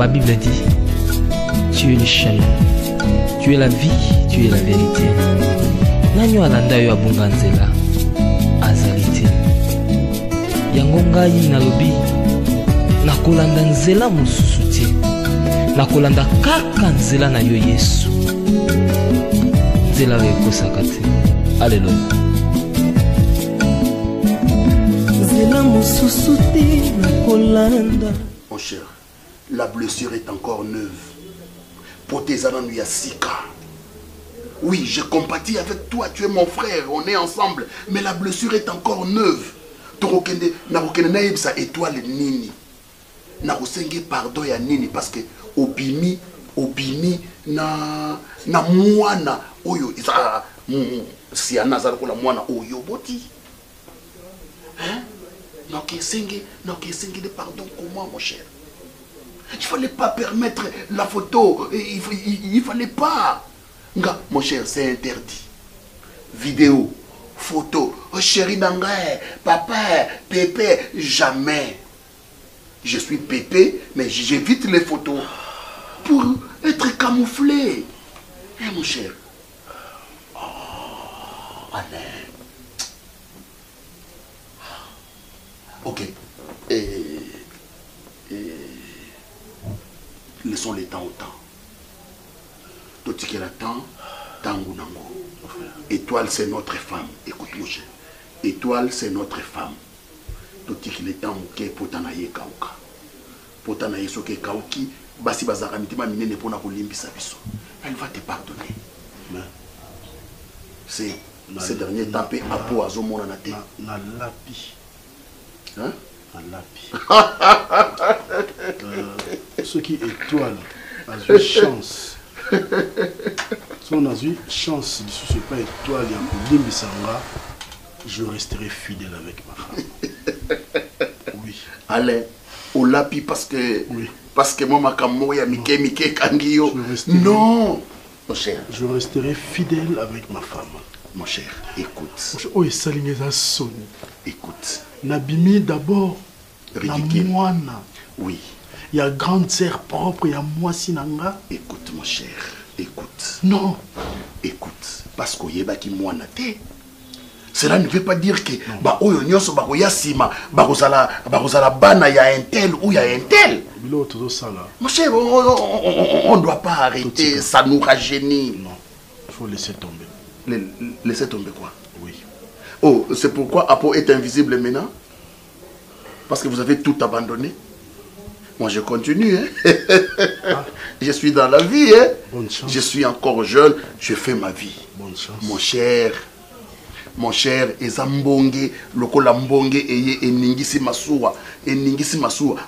Ma Bible dit, tu es le chemin, tu es la vie, tu es la vérité. Nanyo alanda yo abunga nzela azali te. Yango ngai nalobi nakolanda nzela mosusu te. Nakolanda kaka nzela na yo Yesu. Nzela oyo ekosaka te. Alléluia. Nzela mosusu te nakolanda. Mon cher, la blessure est encore neuve. Potezana Nuyasika. Oui, je compatis avec toi, tu es mon frère, on est ensemble, mais la blessure est encore neuve. Torokende naibsa étoile nini. Narosenge pardon ya nini parce que obimi na mwana oyo isa si anazar ko la mwana oyo boti. Hein? Donc de pardon comment mon cher? Il fallait pas permettre la photo, il fallait pas. Mon cher, c'est interdit. Vidéo, photo, oh chéri d'angaï, papa, pépé, jamais. Je suis pépé, mais j'évite les photos pour être camouflé. Hein, mon cher? Oh, allez. Ok. Laissons les temps au temps. Tout ce qu'il attend, tango nango. Étoile, c'est notre femme. Écoute, mon cher. Étoile, c'est notre femme. Tout ce qu'il est temps, ok, potanaye kauka. Potanaye soke kauki, basi bazara mitima minene pona kolimbisa biso. Elle va te pardonner. C'est ces derniers temps, à po azo mona na te. Na lapi. Hein? Na lapi. Ce qui étoile a eu chance. Si on a eu chance, ce n'est pas étoile, je resterai fidèle avec ma femme. Oui. Allez, au lapi parce que oui. Parce que moi ma kamoya mike kangio. Non, mon cher. Je resterai fidèle avec ma femme. Mon cher, écoute. Oh, et salingue ça sonne. Écoute. Nabimi d'abord. Ridicule. Moana. Oui. Il y a grande sœur propre, il y a moi sinanga. Écoute mon cher, écoute. Non. Écoute, parce qu'il y a qui moi naté. Cela ne veut pas dire que bah oyo nyonso ba koya sima ba kozala bana ya un tel ou ya un tel. Mon cher, on ne doit pas arrêter, ça nous rajeunit. Non, il faut laisser tomber. Laisser tomber quoi? Oui. Oh, c'est pourquoi Apo est invisible maintenant? Parce que vous avez tout abandonné? Moi, je continue. Hein? Ah. Je suis dans la vie. Hein? Bonne chance. Je suis encore jeune. Je fais ma vie. Bonne chance. Mon cher, ezambonge, lokola mbonge eye eningisi masua,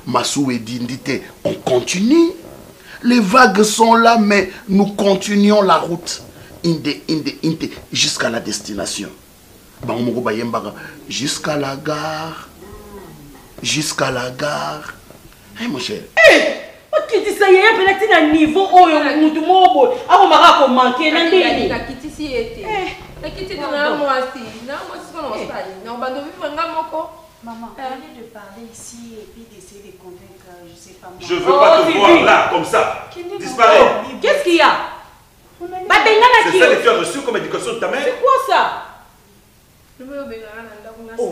masua dindite. On continue. Les vagues sont là, mais nous continuons la route. Inde, jusqu'à la destination. Jusqu'à la gare. Jusqu'à la gare. Hey, mon cher. Tu dis ça, il y a peut-être un niveau où il y a un maraco manqué. Maman, au lieu de parler ici et puis d'essayer de convaincre, je sais pas moi. Je veux pas te voir là, comme ça. Disparaît. Qu'est-ce qu'il y a? C'est ça que tu as reçu comme éducation de ta mère? C'est quoi ça?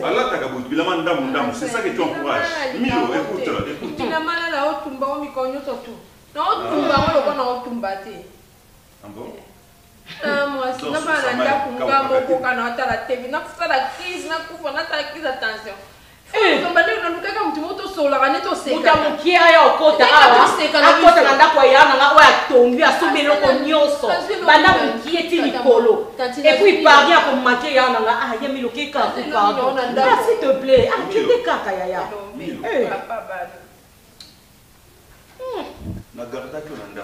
Allah t'a gabou, c'est ça que tu encourages. Milo, écoute. Tu n'as mal à la haute tumba, on m'y connaît surtout. Non, tumba, on a haute tumba. Ah bon? Moi, si on n'a pas la kunga, on n'a pas la télé, on n'a pas la crise, on n'a pas la crise, attention. On va dire que nous avons tout le monde sur la ranette au séquence. Nous avons qui a au côté à côté de la coyana, on a tombé à soumettre le cognoso. Madame qui est Nicolo. Et puis il parvient à manquer à la il y a mis le kéka. S'il te plaît, qui est kaka yaya? Na garda que on a.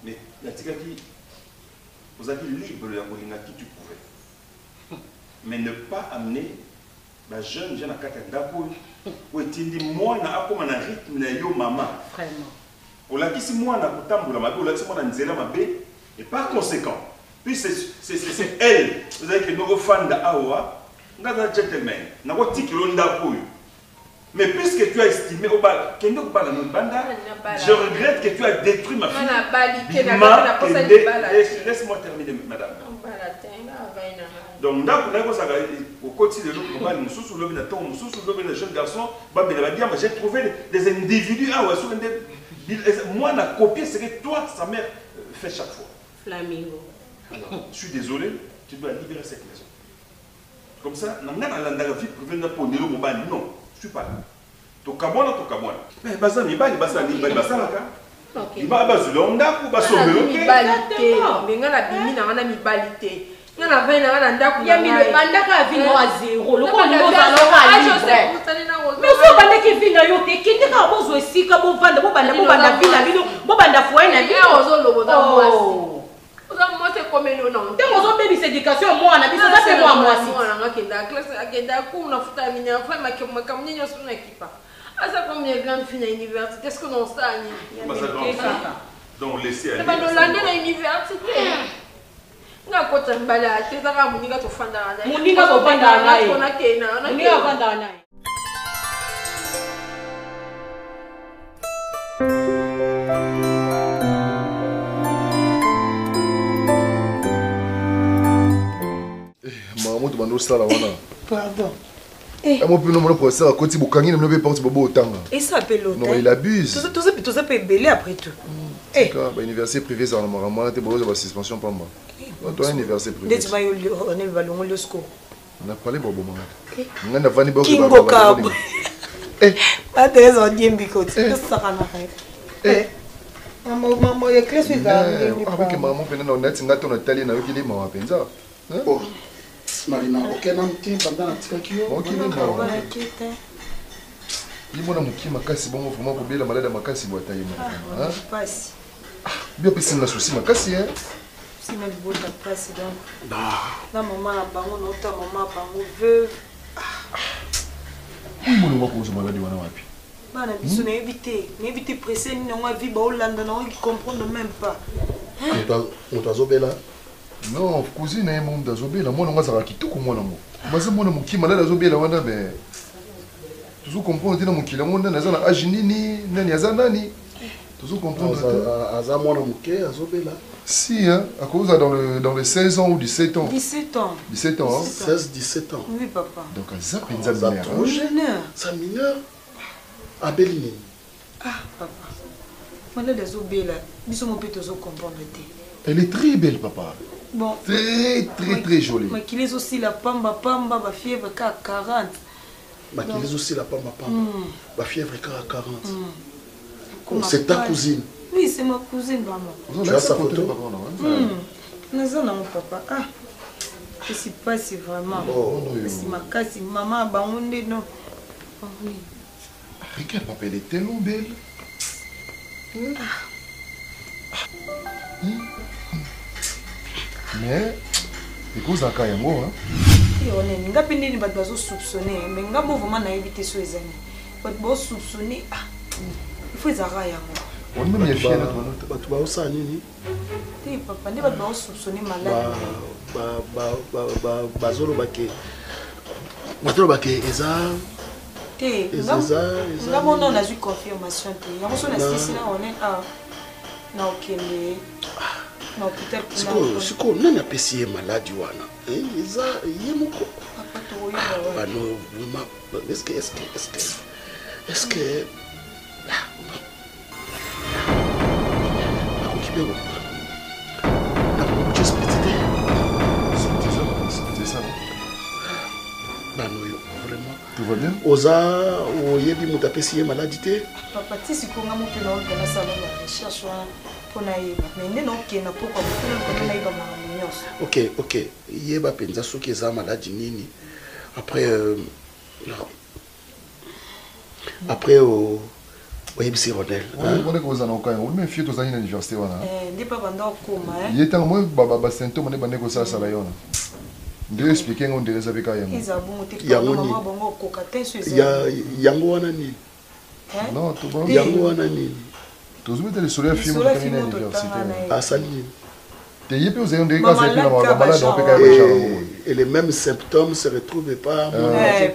Mais la tigaki, vous avez libre de la qui tu pouvais. Mais ne pas amener la jeune à Katendako ou est-il moi na akoma na rythme na yo maman. Vraiment. Ou la qui si moi na kutambula mabe ou la qui moi na nzela mabe et par conséquent. Puis c'est elle. Vous avez que nos fans da awa, ngada gentleman, na ko tikilo ndako. Mais puisque tu as estimé au bal, je regrette que tu as détruit ma fille. Laisse-moi terminer, madame. Donc, au quotidien de l'autre, le jeune garçon, j'ai trouvé des individus. Moi, on a copié ce que toi, sa mère, fait chaque fois. Flamingo. Alors, je suis désolé, tu dois libérer cette maison. Comme ça, non, je suis pas là. Tokabona. Mais basa ni bali basa ni bali basa laka. Ok. Iba bazulonda ku basomelo ke. Balite. Benga na bimi na wana mibalite. Nga na vena na ndaku ya milo bandaka vino a zéro. Loko ni bozalo ka libre. Mais so bandaki vina yo te kindi ka bozo esika bo vanda vina bino bo banda foyer na bino ozo lobo da mwasi. Moi c'est comme nous non. Tant on baby éducation moi na biso ça c'est moi si. Na kenda classe akenda ku na futa minya frère makamnyo sur na kipa. Asa comme les grandes filles à l'université est-ce que non ça ni. Donc laissez aller. Ba no lande na université. Na kota mbala te za muninga to fanda na. Muninga ko fanda na. Kona kena na. Muninga fanda na. Pardon. Et ça appelle l'hôtel. Non, il abuse. Tout ça peut belé après tout. Université privée, ça va suspension pas moi. Toi, université privée. On a parlé de Bobo. On a vanné beaucoup de pas très en diembiko. C'est ça maman, il y a clé sur la avec maman, on a dit qu'on a télé, on a dit maman, pensa. Marina, aucun homme pendant la tika-kio. Il m'a dit que c'est bon, vraiment pour bien la malade à ma casse, il doit tailler. Bien, c'est un souci, ma casse, hein. Si ma beau ta place, donc. La maman a bango, notre maman a bango, veuve. Oui, mon oncle, je m'en ai dit, on a appris. Bana biso na éviter presser ni na vie ba Hollande na qui comprendre même pas. On doit zobela. Non, cousine est mon d'azobela, moi on va ça qui tout comme moi non. Moi c'est mon qui malade d'azobela wana mais toujours comprendre que mon qui la monde na za na ajinini nani azanani. Toujours comprendre aza mwana muke azobela. Si hein, à cause dans les 16 ans ou 17 ans. 17 ans. 17 ans. 16-17 ans. Oui papa. Donc ça pensa mineur. Trop jeune. Ça mineur. Abelini. Ah, papa. Malade d'azobela, biso mon peut comprendre te. Elle est très belle, papa. Bon. Très jolie. Mais qu'il est aussi la pamba, ma fièvre à 40. Mais qu'il est aussi la pamba. Ma fièvre à 40. C'est ta cousine. Oui, c'est ma cousine, maman. Tu as sa photo? Non, papa. Ah. Je ne sais pas si vraiment. Si ma casse, maman a bandé, non. Oui. Regarde, papa, elle est tellement belle. Mais, c'est cause à Kayango, hein? On est nga pindi ni bat bazo soupçonner, mais nga bo vraiment na éviter so ezani. Bat bo soupçonner, il faut ezara yango. On même y fier bat ba osa nini? Te papa, ne bat ba soupçonner malade. Bazolo bake. Bazolo bake eza te. Nga bon on a eu confirmation te. Yango so na sisi na on est na okende. Non, peut-être. C'est quoi? Non, a payé maladie wana. Eza yemoko. Papa to bah non, est-ce que c'est ça. Bah non, vraiment. Tout va bien? Oza o yebi muta payé maladie te. Papa ti si ko nga mo pena on kana sala ba recherche wana. Ok. Yeba penza soki eza maladi nini. Après oyebisi Ronel. On est comme na okayo. On me fie to za na université wana. Ndi papa ndo koma Yeta moi ba symptôme ne bane ko sa sala yona. Ndio expliquer ngo ndeza avec yango. Izabu te mama bongo koka tenso yango wana nini? Non, tout bon. Yango wana nini? Tu as vu le soleil film de l'université. À Saline. Et les mêmes symptômes se retrouvent pas.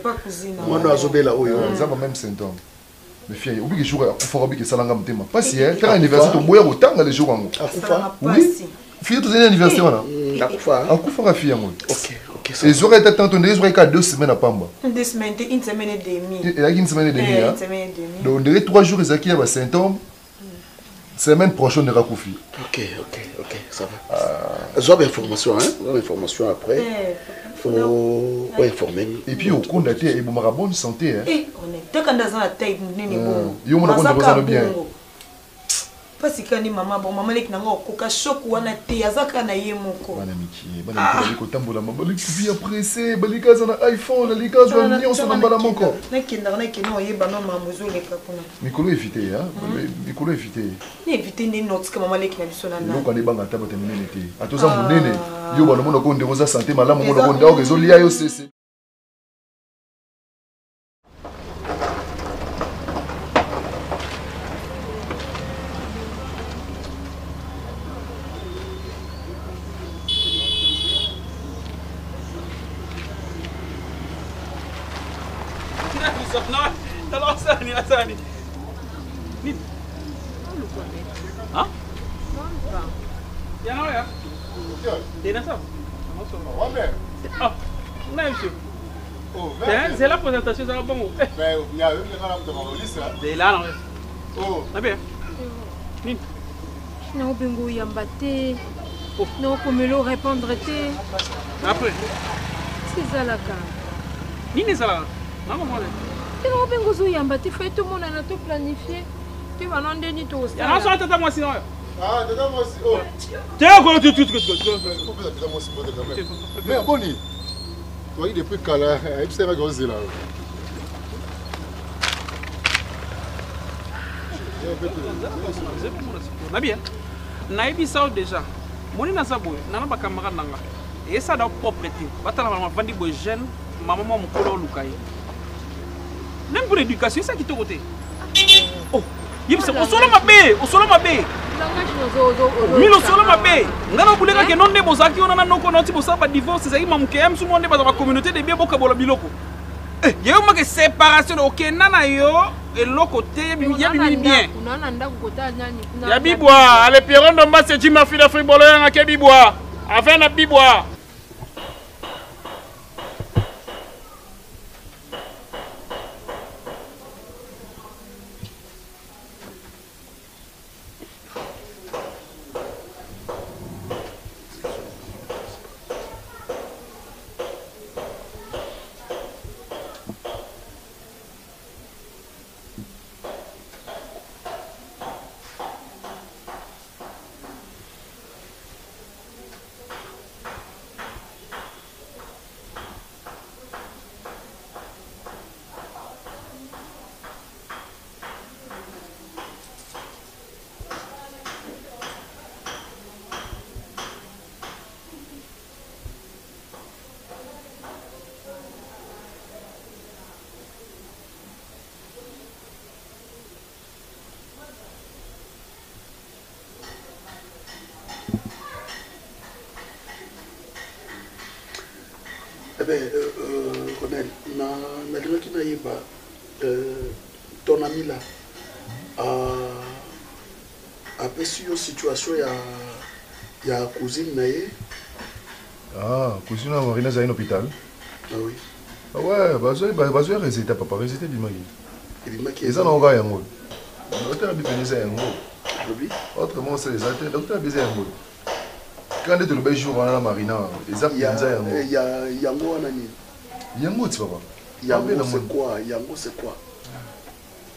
Pas cousine. Moi, nous avons là où ils ont les mêmes symptômes. Mais fille, oublie que je suis que ça l'a gâté. Pas si, hein, quand l'anniversaire, tu bois autant les jours en oui. Fille, tu as un anniversaire là. Akoufa, fille. Ok. Ils auraient été tantôt, ils auraient 2 semaines à Pamba. 2 semaines, une semaine et demie. Il y a une semaine et demie. Donc, on dirait 3 jours, ils ont des symptômes. Semaine prochaine, on ira Koufi. Ok, ça va. J'ai l'information, hein. J'ai l'information après. Faut informer. Et puis, au compte d'ailleurs, il y a bonne santé. Hein. On est deux candidat dans la tête, il y a bien. Parce que ni maman bon maman lek nango koka choc wana te azaka na ye moko bana miki bana ko tambola mabali kubi pressé balika za na iPhone balika za nyonso na mbala moko na kinda na kino yeba no mamuzo leka kuna mikolo éviter hein mikolo éviter ni éviter ni notes que maman lek na biso na donc on est banga taba te munene te atoza munene yo bana mona ko ndeko za santé malamu mona ko ndao kezo lia yo sese. Asani. Nini? Hah? Yang apa ya? Dina sabe? Ah, não é isso. C'est la présentation de la banque. Mais il y a une grande demande là. C'est là non. Oh, na bien. Nini? Non bingo yambate. Non komelo répondre te. Après. C'est ça la cas. Nini ça là? Non comment tu vas bien goûter yambate. Faut tout le monde a tout planifié. Tu vas non donner tout ça. Ya non ça tata moi sinon. Ah, tata moi si. Oh. Tiens quoi tout. Mais Boni. Toi il est plus calme. Il s'est ragosé là. Na bien. Na ibisa déjà. Moni na sabo, na ba camarade nanga. Et ça da propreté. Batala mama vandi bo jeune, maman mo kolo lukai. Même pour l'éducation, c'est ça qui te côté. Oh, il se osolo mabe. Milo solo mabe. Ngana bulenga ke non de bozaki ona na noko na tibo saba divorce ça imam ke am sumo ne ba za communauté de bien boka bola biloko. Eh, yeo ma ke séparation OK nana yo et l'autre côté ya bi bien. Ya bibwa, ale Pierron Domba c'est Jima fila fribolo ya ke bibwa. Avant na bibwa. Colonel, ton ami là a perçu une situation, il y a cousine naïe. Ah, cousine à Marina à un hôpital. Ah oui. Ah ouais, bah je résister papa, résister Bimaki. Et Bimaki. Et ça n'a pas un mot. Docteur a besoin d'un mot. Oui. Autrement c'est les alters. Docteur a besoin d'un mot. Quand tu le jour à la Marina, ils ont bien ça. Il y a Yango Anani. Yango tu papa. Yango c'est quoi? Yango c'est quoi?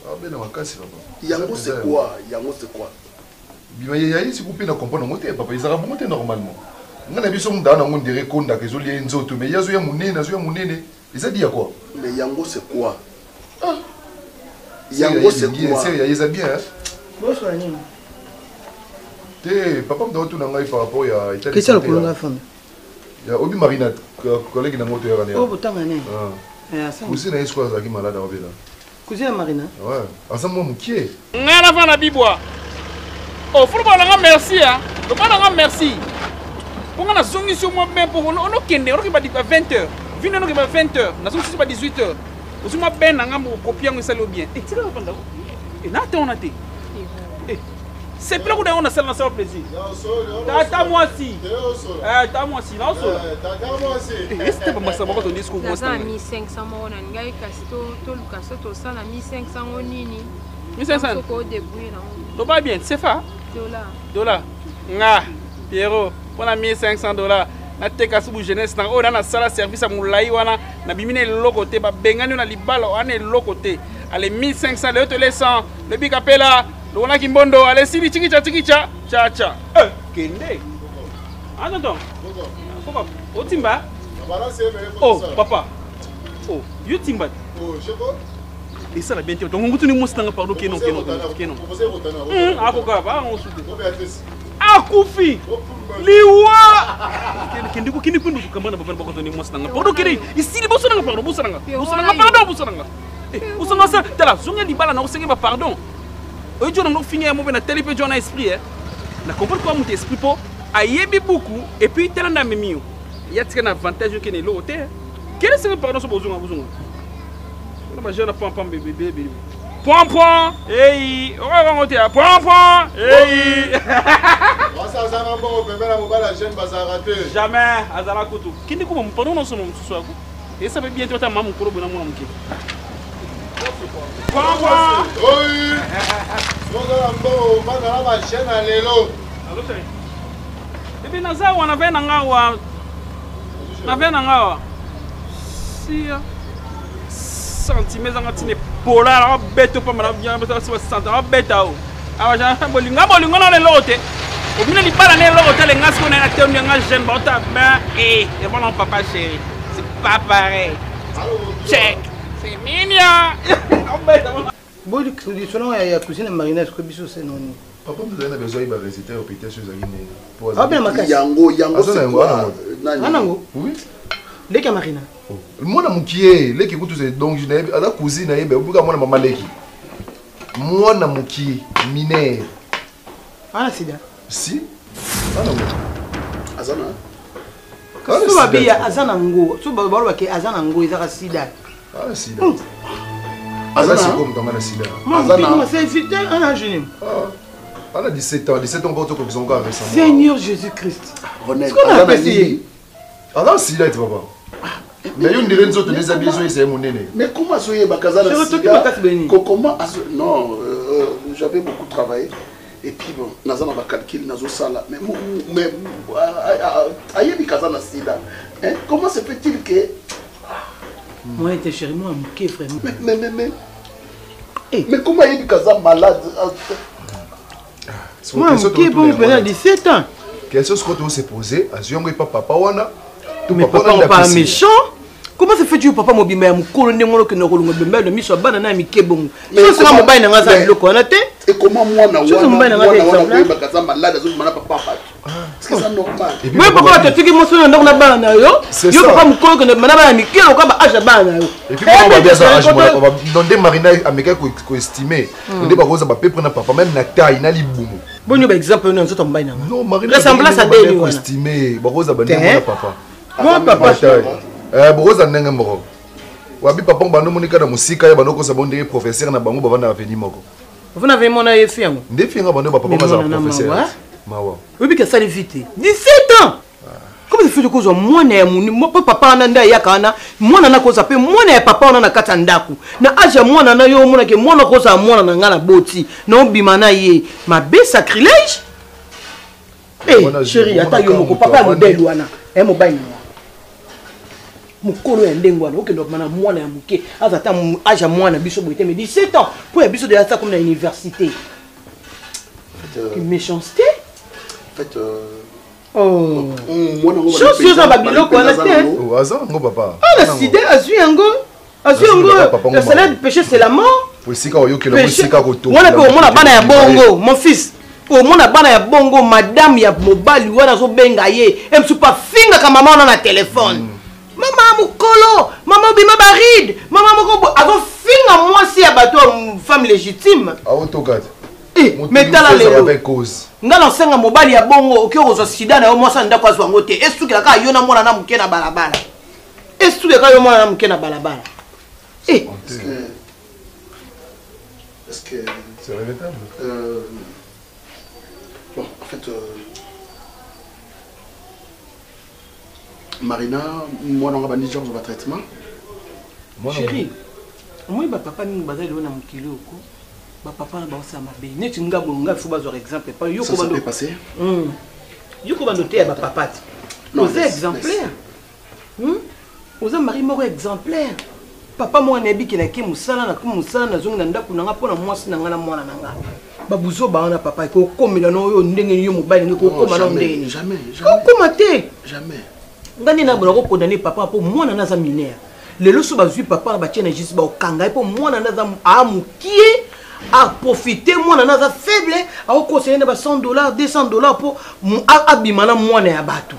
Ah ben on casse papa. Yango c'est quoi? Yango c'est quoi? Bimaki yayi si coupé na comprendre monter papa, ils ont monter normalement. On a vu son dans on dirait qu'on a que zoli nzoto mais yazo ya munene, ils ont dit quoi? Mais Yango c'est quoi? Ah. Yango c'est quoi? C'est yayi bien hein. Bonsoir Nino. Papa me donne tout dans par rapport à Italie. Qu'est-ce que la femme? Il y a Obi Marina, collègue dans moto là. Oh, putain mané. Ah. Cousine est quoi ça qui malade à Obila? Cousine Marina. Ouais. Ensemble moi mukié. Ngana va na bibwa. Oh, faut pas la merci hein. Faut pas la merci. Pour qu'on a zongi sur moi ben pour on kende on va dire 20h. Vine on va 20h. Na zongi sur pas 18h. Aussi moi ben na ngam copier on salo bien. Et tu vas pas et na te on a té. C'est plus que on a ça dans plaisir. Tata moi aussi. Tata moi aussi. Non so. Tata moi aussi. Est-ce pas moi ça va ton discours moi ça. 1500 mo na ngai kasto to lukaso to ça na 1500 onini. 1500. Ko débrouiller na. To va bien, c'est ça. $. Nga Pierrot, pour la $1500. Na teka subu jeunesse na o na sala service à moulai wana na bimine lokote ba bengani na libala wana lokote. Allez 1500 le te laissant le big appela le wana kimbondo allez sili chikicha cha cha. Kende. Attends. Pourquoi? O timba? Oh papa. Oh, you timba. Oh, je vois. Et ça la bien donc on continue mostanga pardon kenon. Ah pourquoi pas on soute. Ah Koufi. Liwa. Kende ko kini kundu kamana ba ba ko ni mostanga. Pardon kene ici libo sonanga pardon bosanga. Bosanga. Bosanga ça tala zonga di bala na osenge ba pardon. Oyo jona no finir mo na télé pe jona esprit na comprendre quoi mon esprit po ayebi beaucoup et puis telanda memio. Il y a un avantage que ne l'autre. Quel est ce pardon sur bozonga. Je ne prends pas bébé. Point. Hey, on va monter à point. Hey. Jamais Azala Koutou. Qui ne comprend pas non son soir. Et ça veut bien être ta maman pour le bonhomme qui. Point. Oui. Et bien Naza on avait nangawa. Si centimètres en tine polar bête pas mal bien ça 60 bête ao awa bolinga na lote au milieu di para ne lote le ngas ko na te on nga jeune bota ben et bon papa chéri c'est pas pareil check c'est mignon bon du selon ya cuisine marinade ko biso c'est non papa nous avons besoin de résister au pété sur Zagine pour yango c'est quoi nango oui leki ya marina mwana mukie leki kutu ze donc je n'ai ala cousine yebe buka mwana mama leki mwana mukie minere ana sida si ana ngo azana so babia azana ngo so balo ke azana ngo ezaka sida ana sida azana si comme tanga na sida azana c'est vite ana jeune ana 17 ans porte ko bizonga récemment Seigneur Jésus-Christ honnête azana si ana sida et papa mais une des autres des habits c'est mon nene. Mais comment soyez bakazana comment non j'avais beaucoup travaillé et puis bon nazana ba calcul nazo sala mais ayebi kazana sida hein comment se fait-il que moi était chéri moi muké vraiment mais comment ayebi kazana malade moi muké bon pendant 17 ans question ce que tu s'est posé aziongo papa wana. Mais papa n'est pas méchant. Comment se fait-tu papa mobimba ya mukolo ndengolo ke nokolunga bemba de miso bana na mikebongo. Mais ça mo baina ngasa biloko na te. Et comment moi na wana bakaza malade azo mana papa. Est-ce que c'est normal? Mais pourquoi tu tiki moso ndoko na bana yo? Yo papa mukolo ke mana bana mikelo ko ba aja bana yo. Et puis on va bien ça on va donner marina américain ko estimer. On dit ba koza ba pepre na papa même na taille na libumu. Bonyo ba exemple no nzoto mbaina. Non marina ressemblance à des ko estimer ba koza ba ndemo papa. Moi papa bokoza ndenge moko wabi papa bando monika na musika ya bando ko sa bonde professeur na bango bavanda aveni moko vous n'avez mon aïe fiango nde fianga bando papa maza professeur mawa oui que ça vite 17 ans comment ça fait que zo mwana ya muni papa na nda ya kana mwana na ko sa pe mwana ya papa na kata ndaku na aja mwana na yo mwana ke mwana ko sa mwana na ngana boti na obima na ye ma be sacrilège eh chérie ata yo moko papa modèle wana e mo baina mukolo ya ndengo wana okendo mana mwana ya muke azata aja mwana biso boite mais 17 ans pour biso de ça comme na université quelle méchanceté en fait oh chose na babiloko wana te oh azango papa ah la sida azui yango le salaire du péché c'est la mort pour sika oyokela sika ko to mwana ko mona bana ya bongo mon fils au mona bana ya bongo madame ya mobali wana zo benga ye em supa finga ka mama na téléphone maman mukolo maman bima baride maman moko azo finga moi si ya bato femme légitime autocat mais tala lelo avec cause nga na senga mobali ya bongo oki ozwa sida na yo mwasa ndako azwa ngo te esukila ka yo na mwana na muke na balabala esukila ka yo mwana na muke na balabala Est-ce que c'est regrettable. Bon, en fait, Marina, moi, on va bannir Georges au traitement. Chérie, moi, papa m'a basé le nom kilo. Papa m'a basé à ma belle. N'est-ce pas un faut baser exemple. Ça s'est passé. Yo ko bandoter à papa. Aux exemplaires. Aux mari mort exemplaire. Papa moi nebi ki na ki musala na kumusala na zongi na ndako na nga pona mwasi na nga na mwana na nga. Babuzo ba na papa ko komela no yo ndenge yo mobali ni ko koma na ndenge. Jamais. Ko mate. Jamais. Ngani na bona ko condamner papa pour mwana na za mineur. Lelo so bazui papa na ba tiena juste ba okanga pour mwana na za amukie a profiter mwana na za faible a conseiller na ba $100 $200 pour abimana mwana ya bato.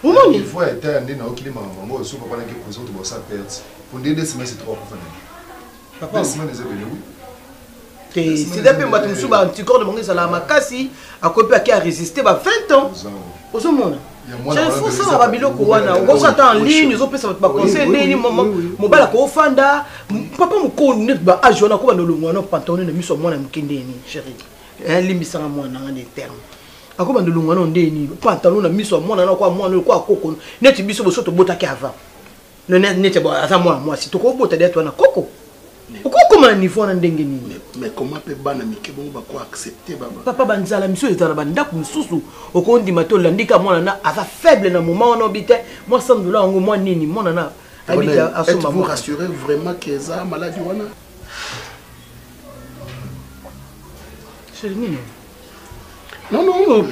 Il faut être un dîner au climat, maman, sur papa qui pose au bossa perte. Pour des semaines, c'est trop profond. Papa, des semaines, oui. C'est depuis que je suis anticorps de mon ça makasi a copié à résister 20 ans. Aux hommes. Il faut ça à biloko wana. On s'attend en ligne, ils ont ça va conseiller ni mobile ko fanda. Papa mo ko net ba age wana ko ba no lungwana pantalon na miso mwana mkende ni chérie. Limbisa mwana na des termes. Ako ba ndolunga no ndeni pantalon na miso mwana na kwa mwana kwa koko neti biso boso to bota ki avant no neti ba asa moi si to ko bota d'être na koko koko ma niveau na ndenge ni mais comment peut bana mike bongo ba ko accepter baba papa banzala miso ezala bandako misusu okondi mato landika mwana na ava faible na moment on obite moi $100 ngo moi nini mwana na habita asoma vous rassurez vraiment que ça maladie wana c'est nini. Non, non.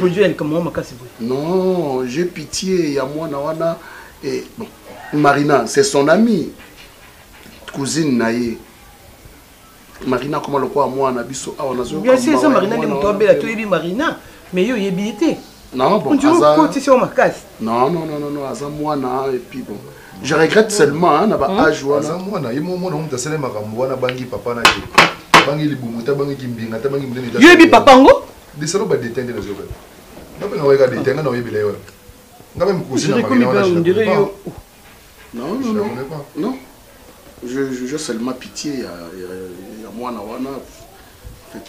Non, j'ai pitié. Il y a moi, Nawana. Et bon, Marina, c'est son amie. Cousine Naye. Marina, comment le quoi, moi, on a biso. Bien sûr, c'est Marina qui me tombe là, tu es Marina. Mais il y a habilité. Non, bon, non, Aza moi, et puis bon. Je regrette seulement, hein, n'a âge ou Aza moi, il y a mon nom de Salem Maramboana, Bangi, Papa, Bangi, Libumuta, Bangi, Kimbinga, Bangi, Yubi Papango. Des salons va déteindre les autres. Non, on regarde déteindre, on va y aller. On a même cousin à Marina. Non. Je seulement pitié. Il y a moi, Nawana. En fait.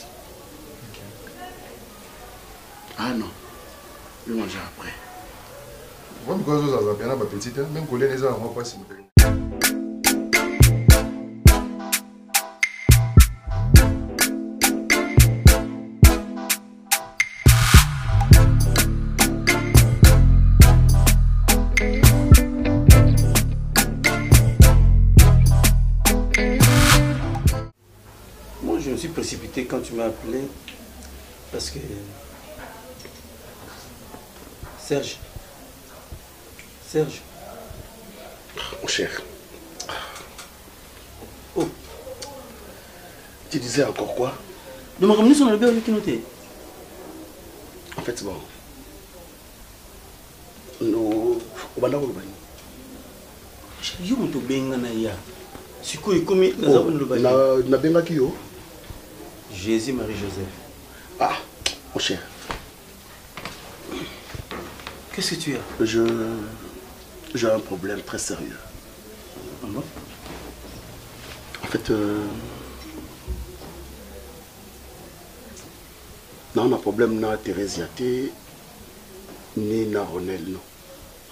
Ah non. Je vais manger après. Moi, je vais manger après. Petite, même coller les gens, on va pas s'y mettre. Je me suis précipité quand tu m'as appelé parce que Serge, mon cher, oh, tu disais encore quoi? De me ramener sur le bébé qui notait. En fait, bon, nous, on va là où on va. Je me suis bien gagné. Si quoi est comme na benga qui yo? Jésus Marie-Joseph. Ah, mon cher. Qu'est-ce que tu as? J'ai un problème très sérieux. Ah bon? En fait, non, un problème na Thérèse ni na Ronel, non.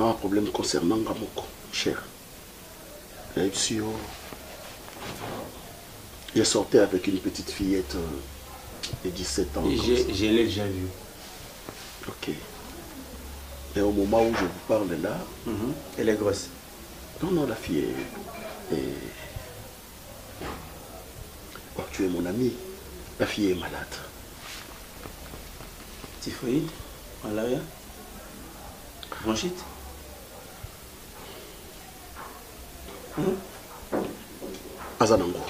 Un problème concernant Gamoko, cher. J'ai sorti avec une petite fillette de 17 ans. Je l'ai déjà vu. Ok. Et au moment où je vous parle là, elle est grosse. Non, la fille est... Oh, tu es mon ami. La fille est malade. Typhoïde, malaria, bronchite. Azanango.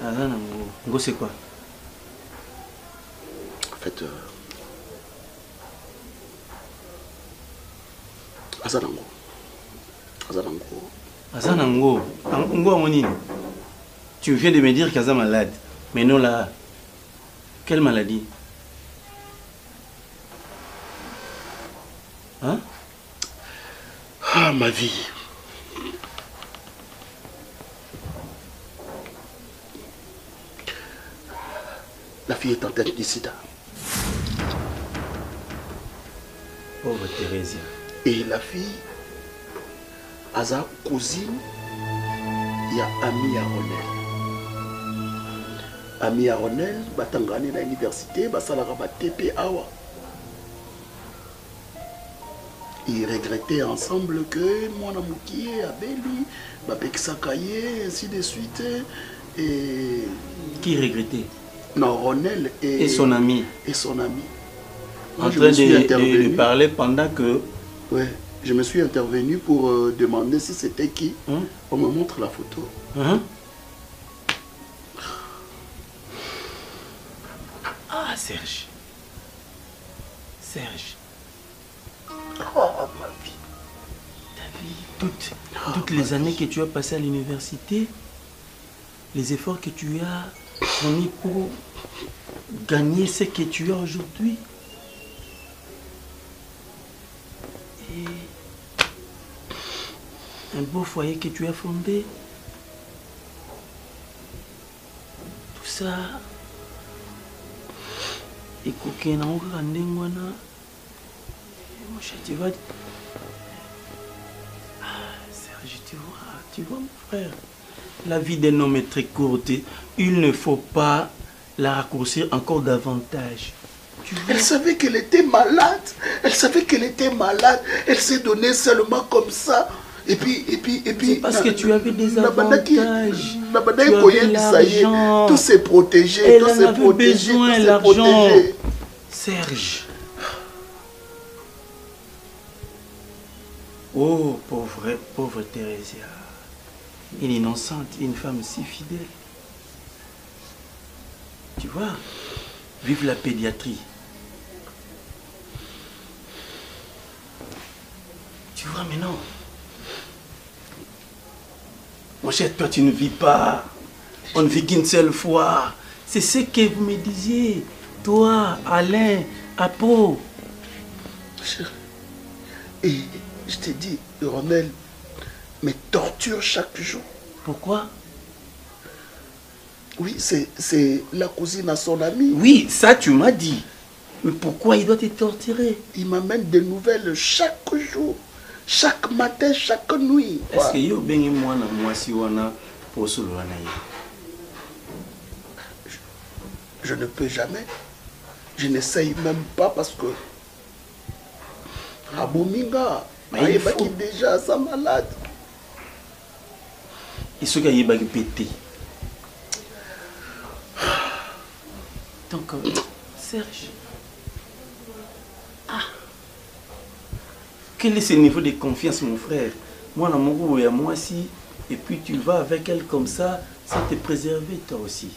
Azanango, c'est quoi? En fait, Azanango. Azanango. Tu viens de me dire qu'Aza malade. Mais non, là, quelle maladie? Hein? Ah, ma vie. La fille est en tête du sida. Pauvre Thérèse. Et la fille, Aza, cousine, il y a Ami Aronel. Ami Aronel, Batangani à l'université, Basalara Batepe Awa. Ils regrettaient ensemble que moi, Namouki, Abeli, Bapexakaye, ainsi de suite. Et... Qui regrettait? Non, Ronel et son ami. Et son ami. En train de parler pendant que... Ouais, je me suis intervenu pour demander si c'était qui. On me montre la photo. Ah, Serge. Serge. Oh, ma vie. Ta vie, toutes les années que tu as passées à l'université, les efforts que tu as fournis pour gagner ce que tu as aujourd'hui. Et un beau foyer que tu as fondé. Tout ça. Et coquin n'a pas tu vois. Ah, Serge, tu vois mon frère. La vie d'un homme est très courte. Il ne faut pas la raccourcir encore davantage. Elle savait qu'elle était malade. Elle savait qu'elle était malade. Elle s'est donnée seulement comme ça. Et puis... C'est parce que tu avais des avantages. Tu avais l'argent. Tout s'est protégé. Elle en avait besoin, l'argent. Serge. Oh, pauvre Thérésia. Une innocente, une femme si fidèle. Tu vois, vive la pédiatrie. Tu vois, mais non. Mon cher, toi, tu ne vis pas. On ne vit qu'une seule fois. C'est ce que vous me disiez. Toi, Alain, Apo. Et je t'ai dit, Ronel, mais torture chaque jour. Pourquoi? Oui, c'est la cousine à son ami. Oui, ça tu m'as dit. Mais pourquoi il doit te torturer? Il m'amène des nouvelles chaque jour. Chaque matin, chaque nuit. Est-ce que yo bengi mwana mwasi wana posolo wana ye? Je ne peux jamais. Je n'essaye même pas parce que Abominga, il est déjà sa malade. Il se gagne pas pété. Donc, Serge. Ah. Quel est ce niveau de confiance, mon frère? Moi, l'amour et moi aussi. Et puis tu vas avec elle comme ça, ça te préserver toi aussi.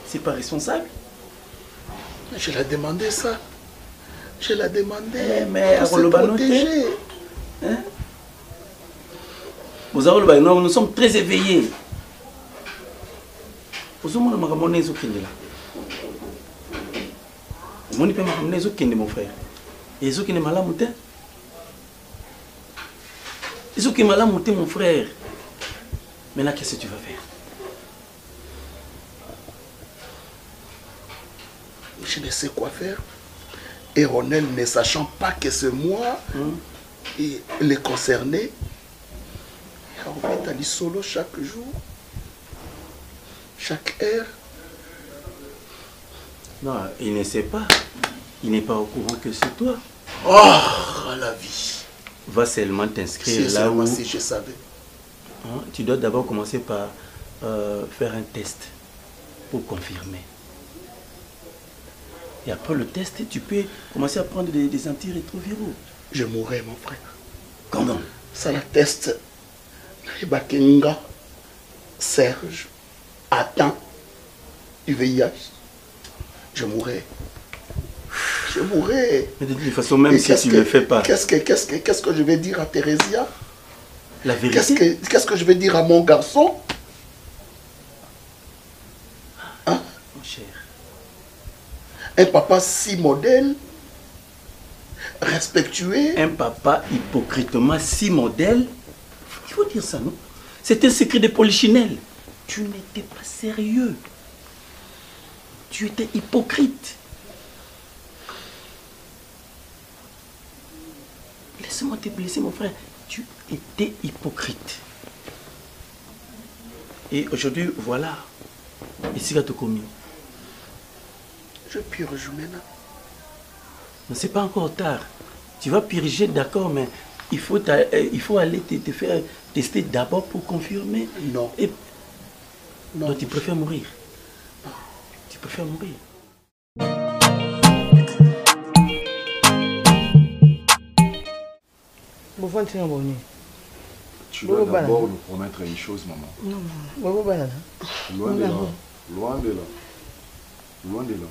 C'est pas responsable? Je l'ai demandé ça. Je l'ai demandé. Mais pour se protéger. Hein? Nous sommes très éveillés. Vous avez mon frère. Et ils ont malade monté. Ils ont malade monté, mon frère. Maintenant, qu'est-ce que tu vas faire? Je ne sais quoi faire. Et Ronel, ne sachant pas que c'est moi, il est concerné. Il a envie solo chaque jour, chaque heure. Non, il ne sait pas. Il n'est pas au courant que c'est toi. Oh, la vie. Va seulement t'inscrire là où... Si je savais. Hein, tu dois d'abord commencer par faire un test pour confirmer. Et après le test, tu peux commencer à prendre des antirétroviraux. Je mourrai, mon frère. Comment? Ça la teste. Bakenga, Serge, attends du VIH. Je mourrai. Je mourrai. Mais de toute façon, même si tu ne le fais pas. Qu'est-ce que je vais dire à Thérésia? La vérité. Qu'est-ce que je vais dire à mon garçon? cher. Un papa si modèle, respectueux. Un papa hypocritement si modèle. Il faut dire ça, non? C'est un secret de polichinelle. Tu n'étais pas sérieux. Tu étais hypocrite. Laisse-moi te blesser, mon frère. Tu étais hypocrite. Et aujourd'hui, voilà. Ici, tu as commis. Je purge maintenant. Mais c'est pas encore tard. Tu vas purger, d'accord, mais il faut aller te faire tester d'abord pour confirmer. Non. Et... Non. Donc tu préfères mourir. Tu préfères mourir. Tu dois d'abord nous promettre une chose, maman. Non, maman. Loin de là. Loin de là. Loin de là.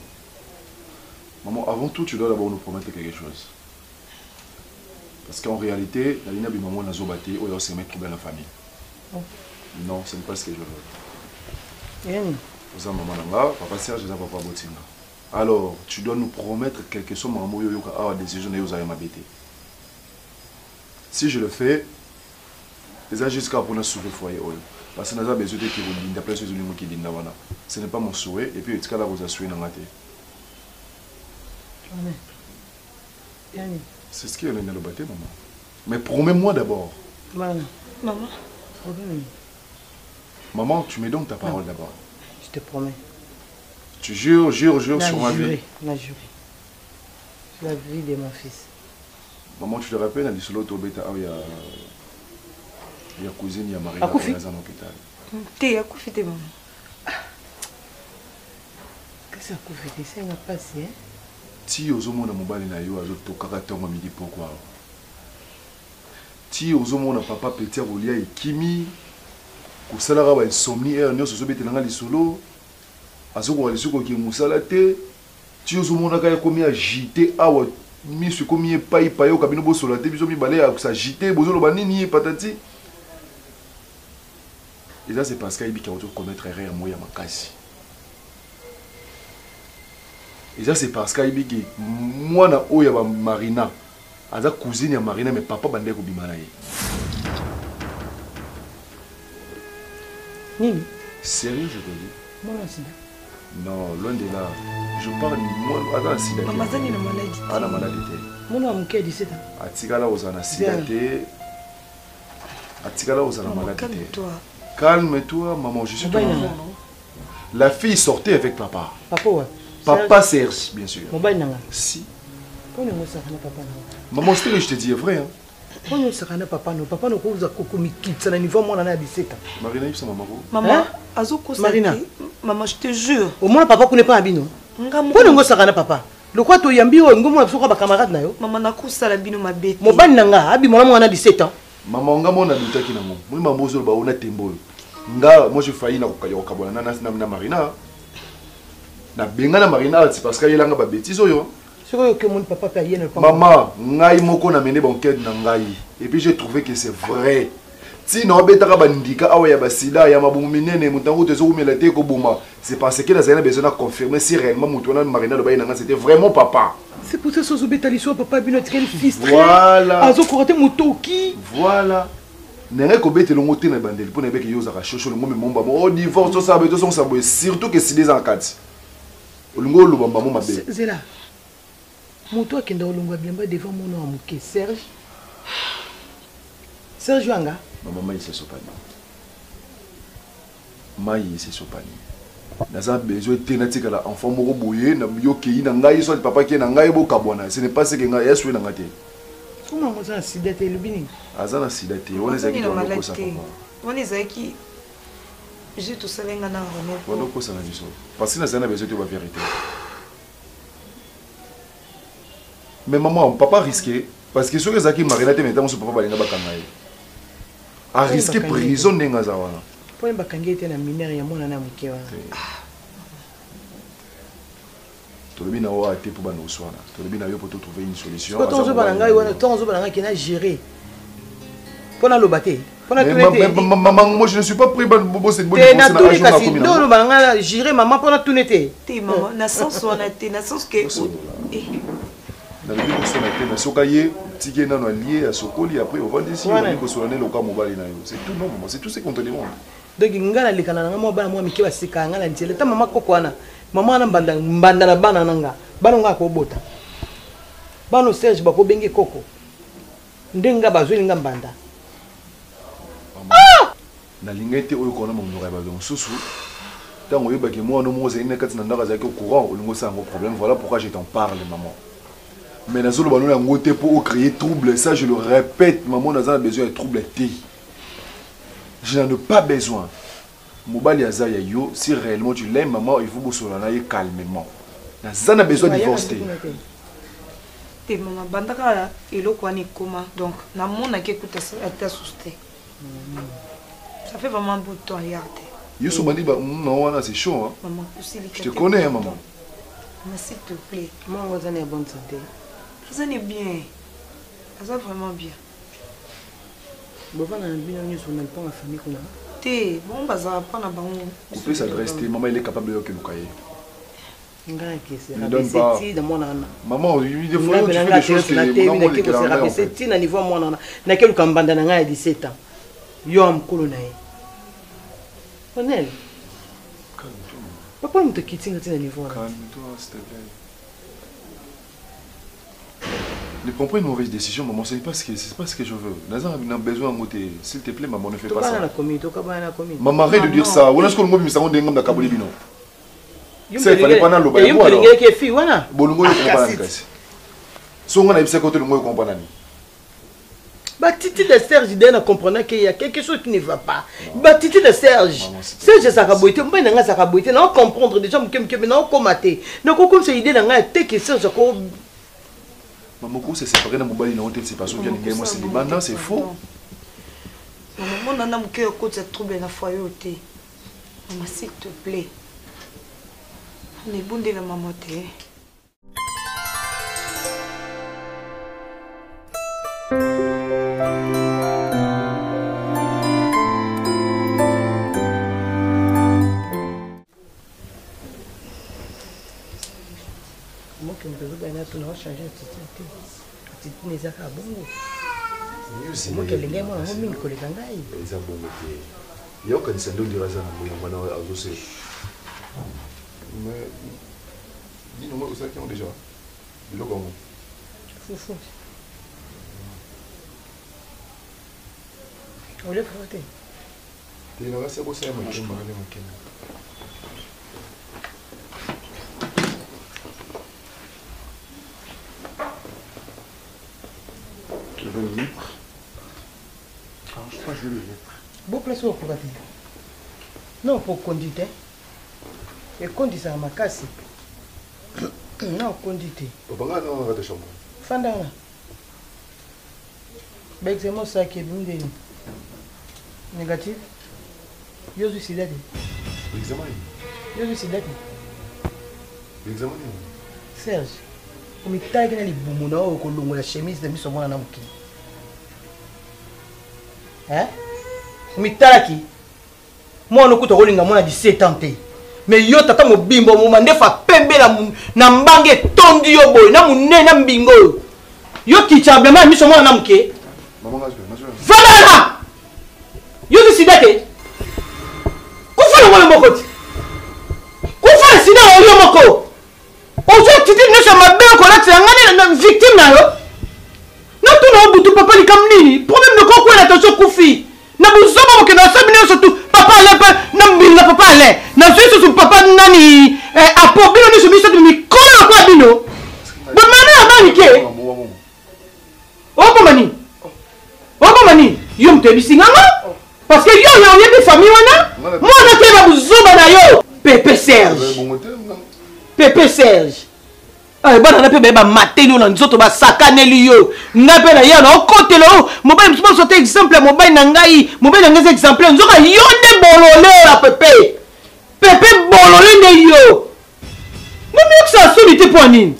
Maman, avant tout, tu dois d'abord nous promettre quelque chose. Parce qu'en réalité, la ligne de maman n'a pas battu, ou se mettre trouver la famille. Non, ce n'est pas ce que je veux. Vous avez maman là, papa Serge, je papa Botinga. Alors, tu dois nous promettre quelque chose, maman, yo a décision de vous avez m'habiter. Si je le fais, c'est jusqu'à pour nous sauver le foyer. Parce que nous avons besoin de qui vous dit, d'après ceux qui disent, ce n'est pas mon souhait, et puis, tu as vous assurer dans la tête. C'est ce qui est le bâtiment, maman. Mais promets-moi d'abord. Maman. Maman, tu mets donc ta parole d'abord. Je te promets. Tu jures sur ma vie. On a juré. Sur la vie de mon fils. Maman, tu te rappelles, il y a cousine, il y a Marie, il y a un hôpital. T'es à Koufi, maman. Qu'est-ce que ça fait? C'est un passé. Si aux hommes na mobile na yo azo tokaka tongo midi pourquoi? Si aux hommes na papa petit rolia et kimi ko salara ba insomnie et nyo so bete nga lisolo azo ko lisoko ki musala te. Si aux hommes na ka komi agité awa mi su komi pai payo kabino bo sola te biso mi balé a s'agiter bozo lo banini patati. Et ça c'est parce qu'il a autour commettre erreur moya makasi. Et ça c'est parce que moi na oya ba Marina aza cousine ya Marina mais papa bande ko bimana ye. Nini? Sérieux je te dis? Moi aussi. Non, loin de là. Je parle moi à sida. Maman zani na maladie. Ah la maladie. Mon homme qui a 17 ans. Atikala ozana sida te. Atikala ozana maladie. Calme-toi. Calme-toi maman, je suis ton enfant. La fille sortait avec papa. Papa ouais. Papa Serge, bien sûr. Si. Maman, c'était que je te dis, vrai. Hein? Papa ne cause à niveau moi à 17 ans. Marina, il maman. Maman, Marina. Maman, je te jure. Au moins, papa connaît pas Abino. Pourquoi ne pas papa? Le quoi tu yambi ou ngomo sur ba camarade na yo? Maman na kusala bino ma bête. Mo ban nanga, abi mo na 17 ans. Maman nga mo na lutaki na mo. Moi maman zo ba ona tembo. Nga moi je failli na kokabona na Marina. Na benga na Marina c'est parce qu'il y a nga ba bêtise oyo. C'est quoi que mon papa paye ne pas. Maman, ngai moko na mené banquette na ngai et puis j'ai trouvé que c'est vrai. Si no betaka bandika awa ya basila ya mabumu minene mutango tezo kumela te ko boma, c'est parce que la zana besoin de confirmer si réellement mutona Marina le baina c'était vraiment papa. C'est pour ça que ce bétaliso papa bino quel fils. Voilà. Azo korate mutoki. Voilà. N'est ko bete longo te na bandeli pour na beke yoza ka chocho le ngome momba mo divorce ça beto son ça surtout que si des en quatre. Olungo lubamba mo mabe. C'est là. Moto akenda olungo biamba devant mon homme qui Serge. Serge Wanga. Maman, il s'est sopani. Maï, c'est sopani. Naza besoin de tenatika la enfant moko boye na yoki na ngai so papa qui na ngai bo kabona. Ce n'est pas ce que ngai yesu na ngate. Comment on a sidate le bini? Azana sidate, on les a qui dans le ça papa. On les a qui j'ai tout ça venga na rené. On le cosa na biso. Parce que na zana besoin de la vérité. Mais maman, papa risqué parce que ceux qui Marina te maintenant son papa balinga bakangai. A risqué prison n'enga zawana. Pour un bakangi était na mineur ya mona na mukewa. Tout le bien a été pour bano soana. Tout le bien a eu pour trouver une solution. Quand on se balanga, on se balanga qui n'a géré. Pour la lobaté. Maman, moi je ne suis pas pris pour cette bonne réponse. J'irai maman pendant tout l'été. T'es maman, na sens que na libi kosona te na sokaye tike nano allié à Sokoli après on va ici on dit kosona le cas mobile na yo c'est tout non maman c'est tout ce qu'on te demande donc ngala likana na mobile moi miki basika ngala ntele ta maman koko wana maman na mbanda na bana nanga bana nga ko bota bano Serge bako benge koko ndenga bazweli nga mbanda na lingete oyo kona mo ngora ba susu tango yebaki moi no mo zene kati na ndaka zaki au courant olingo ça un gros problème voilà pourquoi je t'en parle maman. Mais Nazolo Ballon a ngoté pour créer trouble. Ça, je le répète, maman n'a pas besoin de trouble. Je n'en ai pas besoin. Mobali Yazaya yo, si réellement tu l'aimes, maman, il faut que tu sois calmement. N'a pas besoin de divorcer. T'es maman, bandaka elo kwani koma. Donc, na mona qui écoute ça, susté. Ça fait vraiment beau temps, regarde. Yo so bandi ba non, c'est chaud hein. Maman, je te connais maman. Mais s'il te plaît, moi on est en bonne santé. Ça n'est bien. Ça vraiment bien. Bon, on a bien mis sur le pont la famille qu'on a. T'es bon, bah ça pas na bon. On peut s'adresser. Maman, il est capable de que nous cahier. Ne donne pas. Maman, il faut que tu fais des choses que maman qui est là. C'est un niveau moi na. Na quel kambanda na nga 17 ans. Yo am kolonai. Onel. Calme-toi. Papa me te quitter na niveau. Calme-toi, s'il te plaît. Ne prends pas une mauvaise décision, maman, c'est pas ce que je veux. Nazar a besoin de monter. S'il te plaît, maman, ne fais pas ça. Maman, arrête de dire ça. On a ce qu'on m'a dit, ça on est dans Kabuli Bino. C'est fallait pas dans le bail. Bolongo ne comprend pas la casse. Si on a eu ce côté, le mot comprend pas. Bah, Titi de Serge, il comprend qu'il y a quelque chose qui ne va pas. Bah, Titi de Serge, Serge, ça a boité, moi, il a boité, non comprendre déjà, mais non commater. Donc, comme c'est l'idée d'un gars, que Serge, maman, c'est séparé dans mon bali, non, c'est pas sûr qu'il y a des moi, c'est maintenant, c'est faux. Maman, on a mon cœur côté cette trouble dans la foyer. Maman, s'il te plaît. On est bon de la maman. Tu n'as changé de titi. Tu n'es pas bon. Moi, je l'ai moi, je m'en collé dans l'ail. Ils ont bon côté. Il y a aucun syndrome de raison dans le monde à José. Mais dis-nous où ça qui ont déjà. Le logo. Fou. On l'a frotté. Tu n'as pas assez bossé à moi, je m'en allais manquer. Je vais le mettre. Alors, je crois que je vais le mettre. Bon, place pour quoi? Non, pour conduire. Et conduire ça à ma casse. Non, conduire. Papa, non, on va te chambre. Fandana. Ben, c'est moi ça qui est bien négatif. Je suis sidé. L'examen. Je suis sidé. L'examen. Serge. Comme il t'a dit, il y a la chemise de Miss Omona Namuki. Hein? Comme il t'a dit, moi, on a rolling à 17 ans. Mais yo tata mo bimbo mo mande fa pembe na mbange tondi yo boy na munene na mbingo yo kichablement Miss Omona Namuki. Maman, voilà! Yo suis sidé. Kufa le mokoti. Kufa le sidé yo moko. Aujourd'hui, tu dis que nous sommes bien collègues, c'est victime. Nous sommes tous papa les camnini. Problème de quoi la tension Koufi. Nous sommes que nous sommes surtout papa allait, papa allait. Nous sommes sur papa nani. À Pobino, nous sommes sur le comment quoi bino. Bon mani à maniqué. Oh mani. Yo me dis parce que yo y a des familles moi je te va vous Pépé Serge. Pépé Serge. Ah, bon, on a pu mater nous, on a sakané yo. Na pe na ya na côté là. Mobile je pense exemple mobile nangai, mobile nangai exemple. On a yo de bololé la Pépé. Pépé bololé de yo. Moi ça solité pour nini.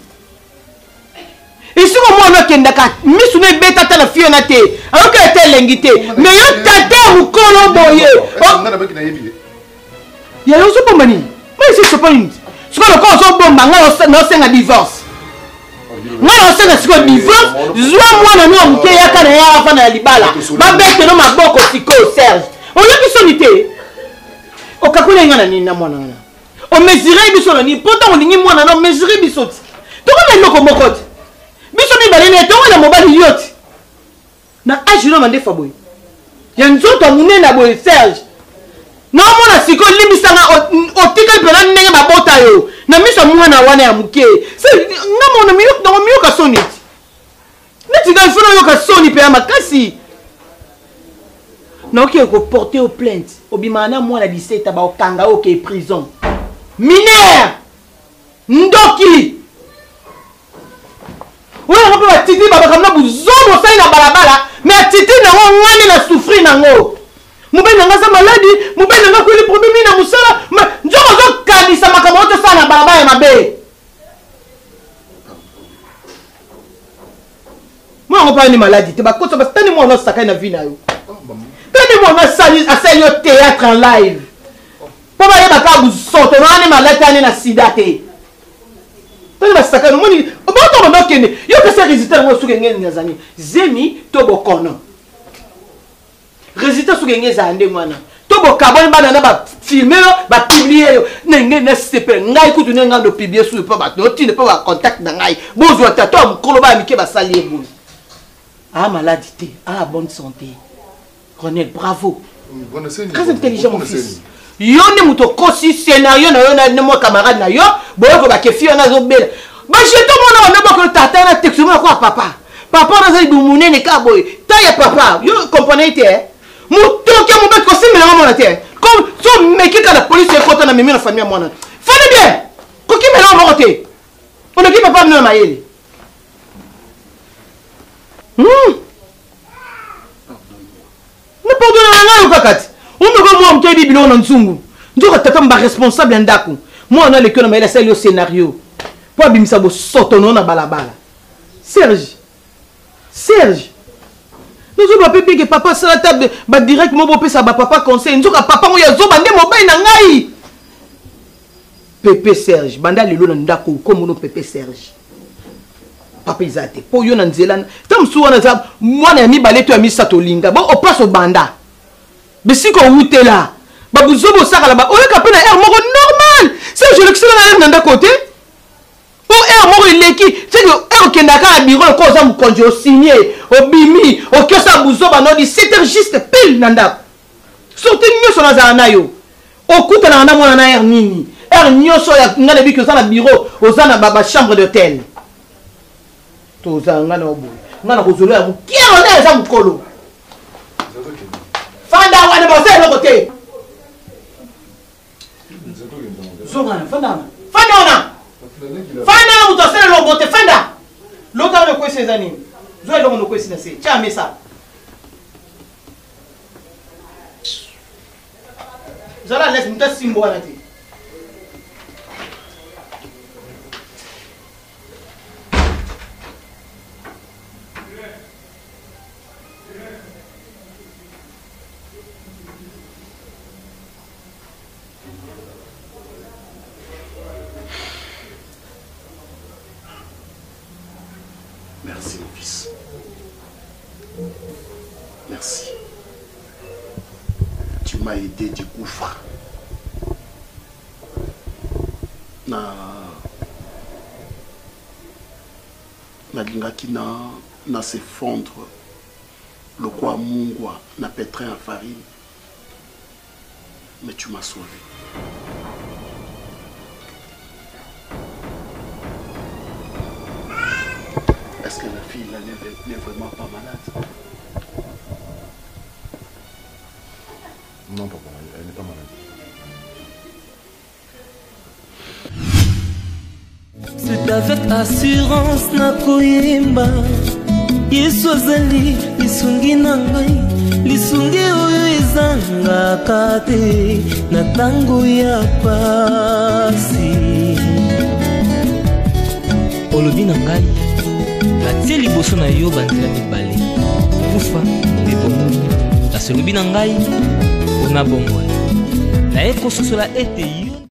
ici au moins on kendaka misune beta ta la fiona te alors que était lengité mais yo tata mukolo boye ya yo so bomani mais c'est pas une ce que le corps so bomba no senga divorce ngana senga siko divorce zwa mwana no mke yaka na ya afa na libala ba bete no maboko siko Serge on yo kisonité o kakule ngana ni na mwana na o mesurer biso na ni pourtant on lingi mwana na mesurer biso to ko na loko mokoti biso mi balene to na mobali yoti na age no mande faboy ya nzoto munene na boy Serge na mona siko limbisanga otika pela ndenge babota yo na miso mwana wana ya muke se ngamo na miyo ka soni neti ga fino yo ka soni pe makasi na oké ko porter aux plaintes obimana mwana 17 ba okanga oké prison mineur ndoki oya ko ba titi baba kamna buzomo sai na balabala mais titi na ngani na souffrir nango mobali nanga za maladi mobali nanga ko le problème na musala njoko zo kanisa makamoto sana balabala ya mabe moi on parle de maladie te ba koto ba tani mo na sakai na vie na yo tani mo na sali asali yo théâtre en live po ba yeba ka busoto na ni maladi na sida te tani ba sakai no moni ba to ba kende yo ka se résultat mo suke ngeni nazani zemi to bokono résultat sur gagner ça ande mwana to bo carbone bana na ba filmer ba publier nenge na sepe ngai kutu nenga ndo publier sur pas ba to ne pas ba contact na ngai bozo tato mkolo ba mike ba sali ebulu ah maladie ah bonne santé Ronel bravo très intelligent mon fils yo ne muto kosi scénario na yo na mo camarade na yo boyo ko ba ke fio na zo bela ba jeto mona na ba ko tata na texte mo ko papa na za ibumune ne ka boy ta ya papa yo comprenez te mutoke mo bet ko simela mona te comme so meki ka la police ko na mimi na famille mona fallait bien ko ki mela mo te on ki papa na mayele ne pardonne na yo kakati on me ko mo mke bibilo na nzungu ndoka tata mba responsable ndako moi on a le que na mayele c'est le scénario po bimisa bo soto no na balabala Serge nous avons pépé que papa sur la table ba direct mo bopé ça ba papa conseil nzoka papa mo ya zo bande mobile na ngai Pépé Serge banda lelo na ndako comme no Pépé Serge papa izate po yo na nzela tam suwa na za mwana ya mibale to ya misato linga bon o passe au banda besiko wutela ba buzobo saka ba oyo kapena air moko normal c'est je l'excellent na ndako côté o air moko ileki c'est que air kendaka na bureau ko za mukonjo signé o bimi o kiosa buzoba no di 7h juste pile na ndako sorti nyoso na za nayo o kutana na mwana na air nini air nyoso ya ngana bi ko za na bureau o za na ba chambre d'hôtel to za ngana obo ngana ko zolo ya mukiro na za mukolo fanda wana ba se no côté zonga fanda ona fanda na mutosele lo bote fanda lota le kwese zani zo lo no kwese na se cha mesa zala laisse muta simbo wana ti Merci mon fils. Merci. Tu m'as aidé du gouffre. Nalingaki na s'effondre le quoi mungwa na pétrin en farine. Mais tu m'as sauvé. Est-ce que la fille là n'est vraiment pas malade? Non, papa, elle n'est pas malade. C'est avec assurance na koyemba Yesu azali lisungi na ngai lisungi oyo ezangaka te na tango ya pasi olobi na ngai natie liboso na yo banzela mibale kufa mpe bomoi kasi olobi na ngai mpona bomoi naye kososola ete yo